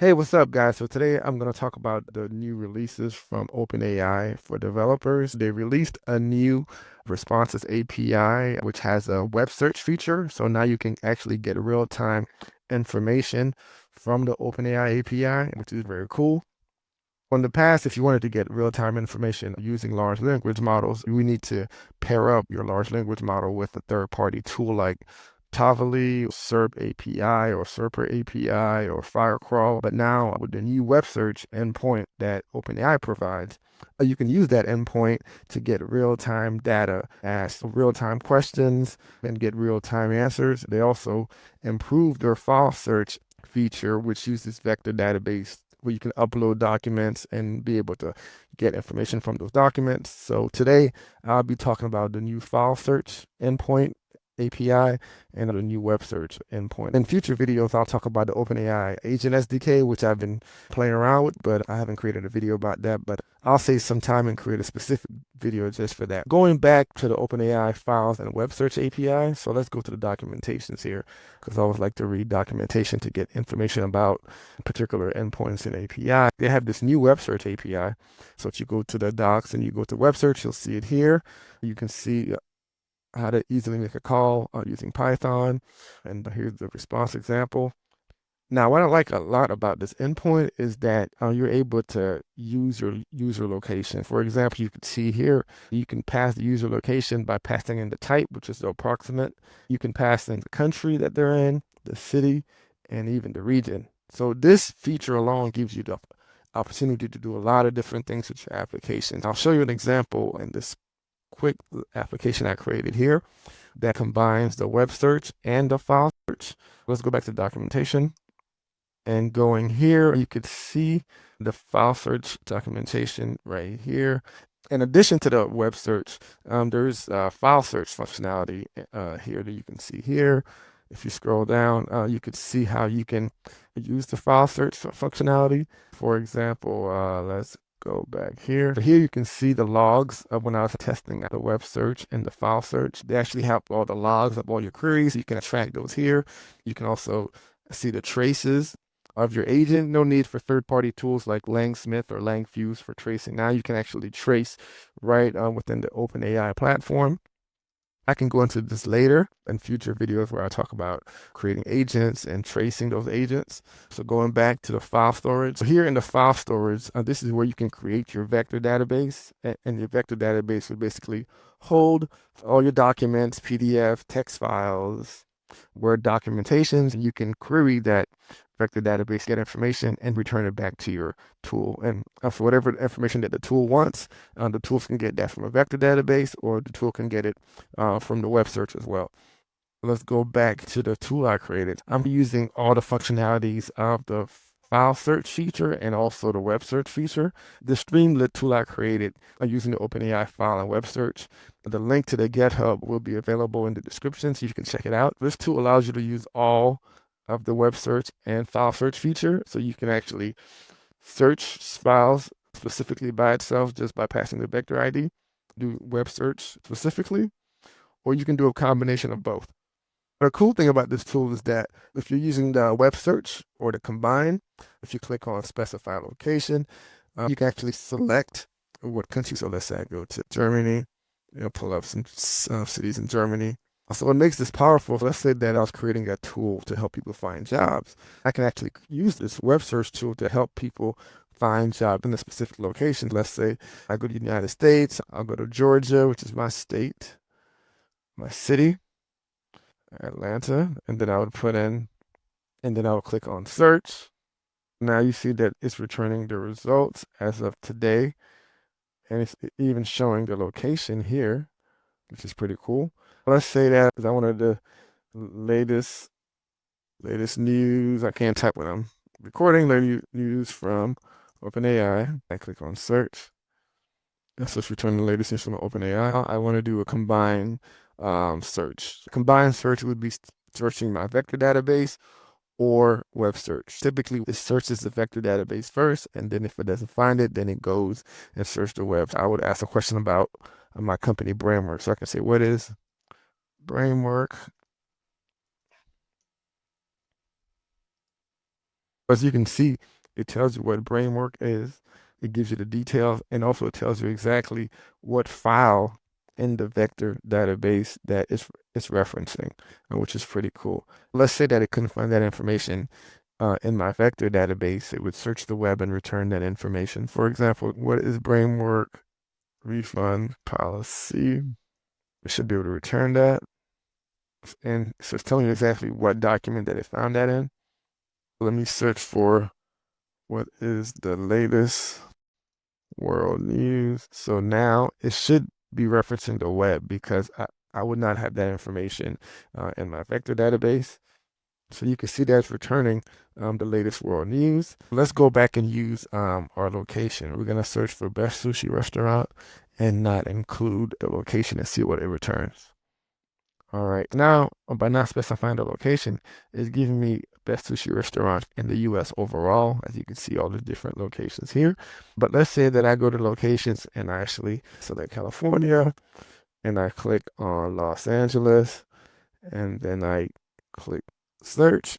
Hey, what's up, guys? So today I'm going to talk about the new releases from OpenAI for developers. They released a new responses API, which has a web search feature. So now you can actually get real-time information from the OpenAI API, which is very cool. In the past, if you wanted to get real-time information using large language models, you need to pair up your large language model with a third-party tool like Tavily, Serp API, or Serper API, or Firecrawl. But now with the new web search endpoint that OpenAI provides, you can use that endpoint to get real-time data, ask real-time questions, and get real-time answers. They also improved their file search feature, which uses vector database where you can upload documents and be able to get information from those documents. So today I'll be talking about the new file search endpoint API and the new web search endpoint. In future videos, I'll talk about the OpenAI agent SDK, which I've been playing around with, but I haven't created a video about that. But I'll save some time and create a specific video just for that. Going back to the OpenAI files and web search API, so let's go to the documentations here, because I always like to read documentation to get information about particular endpoints in API. They have this new web search API. So if you go to the docs and you go to web search, you'll see it here. You can see how to easily make a call using Python. And here's the response example. Now, what I like a lot about this endpoint is that you're able to use your user location. For example, you can see here, you can pass the user location by passing in the type, which is the approximate. You can pass in the country that they're in, the city, and even the region. So this feature alone gives you the opportunity to do a lot of different things with your applications. I'll show you an example in this quick application I created here that combines the web search and the file search. Let's go back to documentation. And going here, you could see the file search documentation right here. In addition to the web search, there's file search functionality here that you can see here. If you scroll down, you could see how you can use the file search functionality. For example, let's go back here. So here you can see the logs of when I was testing the web search and the file search. They actually have all the logs of all your queries. You can track those here. You can also see the traces of your agent. No need for third-party tools like LangSmith or LangFuse for tracing. Now you can actually trace right within the OpenAI platform. I can go into this later in future videos where I talk about creating agents and tracing those agents. So going back to the file storage. So here in the file storage, this is where you can create your vector database. And your vector database will basically hold all your documents, PDF, text files, Word documentations, and you can query that vector database, get information, and return it back to your tool. And for whatever information that the tool wants, the tools can get that from a vector database, or the tool can get it from the web search as well. Let's go back to the tool I created. I'm using all the functionalities of the file search feature and also the web search feature. The Streamlit tool I created using the OpenAI file and web search. The link to the GitHub will be available in the description so you can check it out. This tool allows you to use all of the web search and file search feature, so you can actually search files specifically by itself just by passing the vector ID, do web search specifically, or you can do a combination of both. The cool thing about this tool is that if you're using the web search or the combine, if you click on specify location, you can actually select what country. So let's say I go to Germany, pull up some cities in Germany. So what makes this powerful, let's say that I was creating a tool to help people find jobs. I can actually use this web search tool to help people find jobs in a specific location. Let's say I go to the United States, I'll go to Georgia, which is my state, my city, Atlanta, and then I would put in, and then I would click on search. Now you see that it's returning the results as of today, and it's even showing the location here, which is pretty cool. Let's say that because I wanted the latest news. I can't type when I'm recording. Latest news from OpenAI. I click on search. So it's returning the latest news from OpenAI. I want to do a combined search. Combined search would be searching my vector database or web search. Typically, it searches the vector database first, and then if it doesn't find it, then it goes and search the web. I would ask a question about my company, Bramework. So I can say, what is Bramework? As you can see, it tells you what Bramework is. It gives you the details, and also it tells you exactly what file in the vector database that it's referencing, which is pretty cool. Let's say that it couldn't find that information in my vector database. It would search the web and return that information. For example, what is Bramework refund policy? It should be able to return that. And so it's telling you exactly what document that it found that in. Let me search for what is the latest world news. So now it should be referencing the web because I would not have that information in my vector database. So you can see that's returning the latest world news. Let's go back and use our location. We're going to search for best sushi restaurant and not include the location and see what it returns. All right, now by not specifying the location, it's giving me best sushi restaurants in the US overall. As you can see, all the different locations here. But let's say that I go to locations and I actually select California and I click on Los Angeles and then I click search.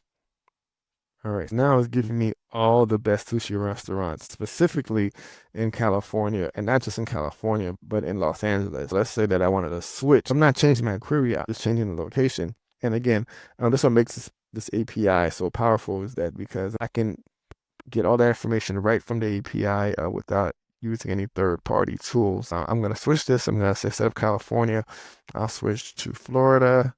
All right, now it's giving me all the best sushi restaurants, specifically in California, and not just in California, but in Los Angeles. Let's say that I wanted to switch. I'm not changing my query, I'm just changing the location. And again, this what makes this API so powerful is that because I can get all that information right from the API without using any third-party tools. I'm going to switch this. I'm going to say instead of California, I'll switch to Florida.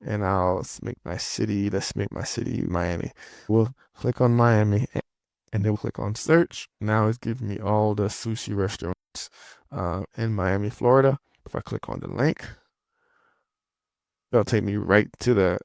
And I'll make my city, let's make my city Miami. We'll click on Miami and then we'll click on search. Now it's giving me all the sushi restaurants in Miami, Florida. If I click on the link, it'll take me right to the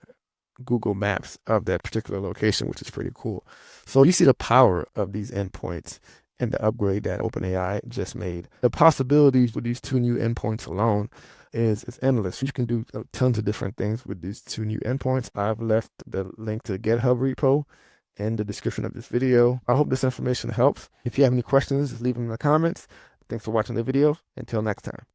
Google Maps of that particular location, which is pretty cool. So you see the power of these endpoints and the upgrade that OpenAI just made. The possibilities with these two new endpoints alone is endless. You can do tons of different things with these two new endpoints. I've left the link to the GitHub repo in the description of this video. I hope this information helps. If you have any questions, leave them in the comments. Thanks for watching the video. Until next time.